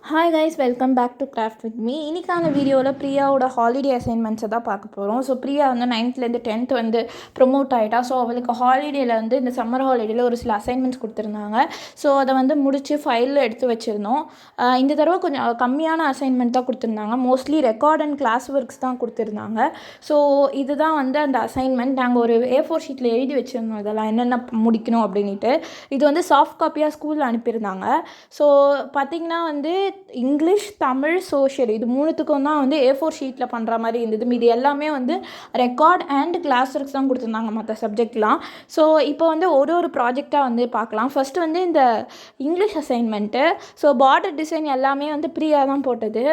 Hi guys, welcome back to craft with me. இன்றைக்கான வீடியோவில் பிரியாவோட holiday அசைன்மெண்ட்ஸை தான் பார்க்க போகிறோம். ஸோ பிரியா வந்து 9th 10th வந்து ப்ரொமோட் ஆகிட்டா. ஸோ அவளுக்கு ஹாலிடேயில் வந்து இந்த சம்மர் ஹாலிடேயில் ஒரு சில அசைன்மெண்ட்ஸ் கொடுத்துருந்தாங்க. ஸோ அதை வந்து முடித்து ஃபைலில் எடுத்து வச்சுருந்தோம். இந்த தடவை கொஞ்சம் கம்மியான அசைன்மெண்ட் தான் கொடுத்துருந்தாங்க. Mostly record and class works தான் கொடுத்துருந்தாங்க. ஸோ இதுதான் வந்து அந்த அசைன்மெண்ட். நாங்கள் ஒரு A4 ஷீட்டில் எழுதி வச்சுருந்தோம் இதெல்லாம் என்னென்ன முடிக்கணும் அப்படின்ட்டு. இது வந்து சாஃப்ட் காப்பியாக ஸ்கூலில் அனுப்பியிருந்தாங்க. ஸோ பார்த்திங்கன்னா வந்து இங்கிலீஷ், தமிழ், சோஷியல் இது மூணுத்துக்கும் தான் வந்து A4 ஷீட்டில் பண்ணுற மாதிரி இருந்தது. இது எல்லாமே வந்து ரெக்கார்ட் அண்ட் கிளாஸ் ஒர்க்ஸ் தான் கொடுத்துருந்தாங்க மற்ற சப்ஜெக்ட்லாம். ஸோ இப்போ வந்து ஒரு ப்ராஜெக்டாக வந்து பார்க்கலாம். ஃபஸ்ட்டு வந்து இந்த English assignment. So border design எல்லாமே வந்து பிரியா தான் போட்டது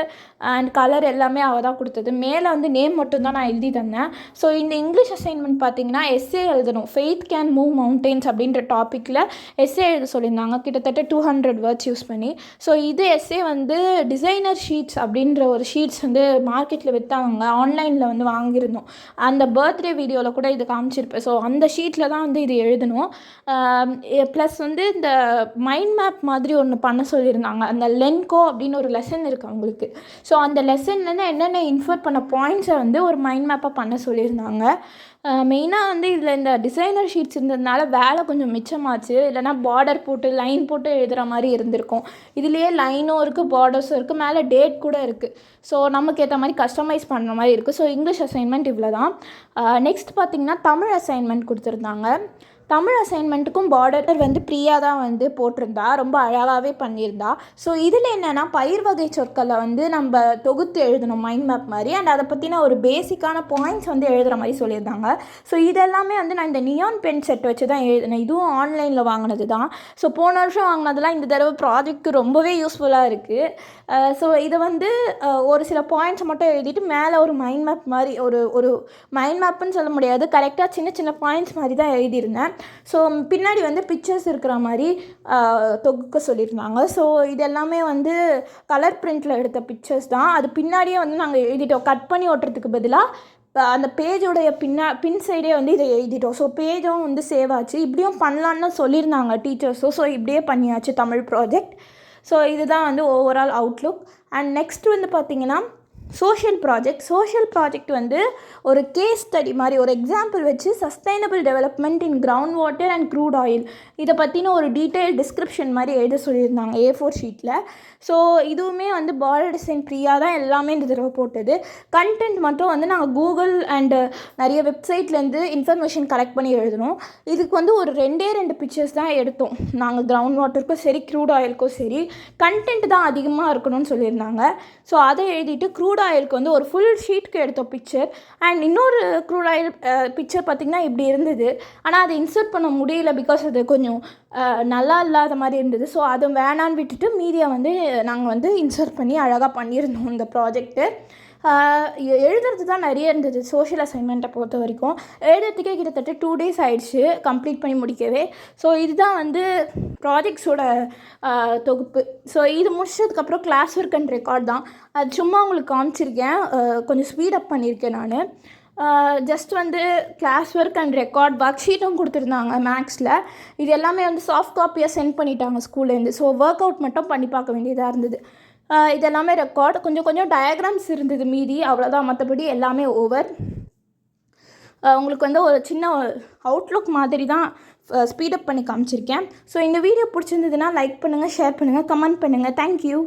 அண்ட் கலர் எல்லாமே அவள் தான் கொடுத்தது. மேலே வந்து நேம் மட்டும்தான் நான் எழுதி தந்தேன். ஸோ இந்த இங்கிலீஷ் அசைன்மெண்ட் பார்த்திங்கன்னா எஸ்ஏ எழுதணும். ஃபெய்த் கேன் மூவ் மவுண்டெயின்ஸ் அப்படின்ற டாப்பிக்கில் எஸ்ஏ எழுத சொல்லியிருந்தாங்க, கிட்டத்தட்ட 200 வேர்ட்ஸ் யூஸ் பண்ணி. ஸோ இது எஸ்ஏ வந்து டிசைனர் ஷீட்ஸ் அப்படின்ற ஒரு ஷீட்ஸ் வந்து மார்க்கெட்டில் விற்றாங்க. ஆன்லைனில் வந்து வாங்கியிருந்தோம். அந்த பர்த்டே வீடியோவில் கூட இது காமிச்சிருப்பேன். ஸோ அந்த ஷீட்டில் தான் வந்து இது எழுதணும். ப்ளஸ் வந்து இந்த மைண்ட் மேப் மாதிரி ஒன்று பண்ண சொல்லியிருந்தாங்க. அந்த லென்கோ அப்படின்னு ஒரு லெசன் இருக்குது அவங்களுக்கு. ஸோ அந்த லெசன்லேருந்து என்னென்ன இன்ஃபர் பண்ண பாயிண்ட்ஸை வந்து ஒரு மைண்ட் மேப்பாக பண்ண சொல்லியிருந்தாங்க. மெயினாக வந்து இதில் இந்த டிசைனர் ஷீட்ஸ் இருந்ததுனால வேலை கொஞ்சம் மிச்சமாச்சு. இல்லைனா பார்டர் போட்டு லைன் போட்டு எழுதுகிற மாதிரி இருந்திருக்கும். இதுலேயே லைனும் இருக்குது, பார்டர்ஸும் இருக்குது, மேலே டேட் கூட இருக்குது. ஸோ நமக்கு ஏற்ற மாதிரி கஸ்டமைஸ் பண்ணுற மாதிரி இருக்குது. ஸோ இங்கிலீஷ் அசைன்மெண்ட் இவ்வளோ தான். நெக்ஸ்ட் பார்த்திங்கன்னா தமிழ் அசைன்மெண்ட் கொடுத்துருந்தாங்க. தமிழ் அசைன்மெண்ட்டுக்கும் பார்டர் வந்து பிரியா தான் வந்து போட்டிருந்தா, ரொம்ப அழகாகவே பண்ணியிருந்தா. ஸோ இதில் என்னென்னா பயிர் வகை சொற்களை வந்து நம்ம தொகுத்து எழுதணும் மைண்ட் மேப் மாதிரி. அண்ட் அதை பற்றின ஒரு பேசிக்கான பாயிண்ட்ஸ் வந்து எழுதுகிற மாதிரி சொல்லியிருந்தாங்க. ஸோ இதெல்லாமே வந்து நான் இந்த நியான் பென் செட் வச்சு தான் எழுதினேன். இதுவும் ஆன்லைனில் வாங்கினது தான். ஸோ போன வருஷம் வாங்கினதெல்லாம் இந்த தடவை ப்ராஜெக்ட்டுக்கு ரொம்பவே யூஸ்ஃபுல்லாக இருக்குது. ஸோ இதை வந்து ஒரு சில பாயிண்ட்ஸ் மட்டும் எழுதிட்டு மேலே ஒரு மைண்ட் மேப் மாதிரி ஒரு மைண்ட் மேப்புன்னு சொல்ல முடியாது, கரெக்டாக சின்ன சின்ன பாயிண்ட்ஸ் மாதிரி தான் எழுதியிருந்தேன். ஸோ பின்னாடி வந்து பிக்சர்ஸ் இருக்கிற மாதிரி தொகுக்க சொல்லியிருந்தாங்க. ஸோ இது எல்லாமே வந்து கலர் பிரிண்டில் எடுத்த பிக்சர்ஸ் தான். அது பின்னாடியே வந்து நாங்கள் எழுதிட்டோம். கட் பண்ணி ஓட்டுறதுக்கு பதிலாக அந்த பேஜோடைய பின் சைடே வந்து இதை எழுதிட்டோம். ஸோ பேஜும் வந்து சேவ் ஆச்சு. இப்படியும் பண்ணலான்னு சொல்லியிருந்தாங்க டீச்சர்ஸும். ஸோ இப்படியே பண்ணியாச்சு தமிழ் ப்ராஜெக்ட். ஸோ இதுதான் வந்து ஓவரால் அவுட்லுக். அண்ட் நெக்ஸ்ட் வந்து பார்த்திங்கன்னா சோஷியல் ப்ராஜெக்ட் வந்து ஒரு கேஸ் ஸ்டடி மாதிரி ஒரு எக்ஸாம்பிள் வச்சு sustainable development in ground water and crude oil இதை பற்றின ஒரு டீட்டெயில் டிஸ்கிரிப்ஷன் மாதிரி எழுத சொல்லியிருந்தாங்க A4 ஷீட்டில். ஸோ இதுவுமே வந்து பார்டர் டிசைன் பிரியா தான் எல்லாமே இந்த தடவை போட்டது. கண்டென்ட் மட்டும் வந்து நாங்கள் கூகுள் அண்டு நிறைய வெப்சைட்லேருந்து இன்ஃபர்மேஷன் கலெக்ட் பண்ணி எழுதணும். இதுக்கு வந்து ஒரு 2 பிக்சர்ஸ் தான் எடுத்தோம் நாங்கள். கிரவுண்ட் வாட்டருக்கும் சரி, க்ரூட் ஆயிலுக்கும் சரி கண்டென்ட் தான் அதிகமாக இருக்கணும்னு சொல்லியிருந்தாங்க. ஸோ அதை எழுதிட்டு க்ரூட் ஆயிலுக்கு வந்து ஒரு ஃபுல் ஷீட்டுக்கு எடுத்த பிக்சர் அண்ட் இன்னொரு க்ரூட் ஆயில் பிக்சர் பார்த்திங்கன்னா இப்படி இருந்தது. ஆனால் அதை இன்சர்ட் பண்ண முடியல, பிகாஸ் அது கொஞ்சம் நல்லா இல்லாத மாதிரி இருந்தது. ஸோ அதை வேணான்னு விட்டுட்டு மீதியை வந்து நாங்கள் வந்து இன்சர்ட் பண்ணி அழகாக பண்ணியிருந்தோம் இந்த ப்ராஜெக்ட்டு. எழுதுறது தான் நிறைய இருந்தது சோஷியல் அசைன்மெண்ட்டை பொறுத்த வரைக்கும். எழுதுறதுக்கே கிட்டத்தட்ட 2 days ஆகிடுச்சு கம்ப்ளீட் பண்ணி முடிக்கவே. ஸோ இதுதான் வந்து ப்ராஜெக்ட்ஸோட தொகுப்பு. ஸோ இது முடிச்சதுக்கப்புறம் கிளாஸ் ஒர்க் அண்ட் ரெக்கார்ட் தான். அது சும்மா உங்களுக்கு காமிச்சிருக்கேன், கொஞ்சம் ஸ்பீடப் பண்ணியிருக்கேன் நான். ஜஸ்ட் வந்து class work and record work ஷீட்டும் கொடுத்துருந்தாங்க மேக்ஸில். இது எல்லாமே வந்து சாஃப்ட் காப்பியாக சென்ட் பண்ணிட்டாங்க ஸ்கூல்லேருந்து. ஸோ ஒர்க் அவுட் மட்டும் பண்ணி பார்க்க வேண்டியதாக இருந்தது. இதெல்லாமே ரெக்கார்ட். கொஞ்சம் டயக்ராம்ஸ் இருந்தது மீதி, அவ்வளோதான். மற்றபடி எல்லாமே ஓவர். உங்களுக்கு வந்து ஒரு சின்ன அவுட்லுக் மாதிரி தான் ஸ்பீடப் பண்ணி காமிச்சிருக்கேன். ஸோ இந்த வீடியோ பிடிச்சிருந்ததுன்னா லைக் பண்ணுங்கள், ஷேர் பண்ணுங்கள், கமெண்ட் பண்ணுங்கள். தேங்க்யூ.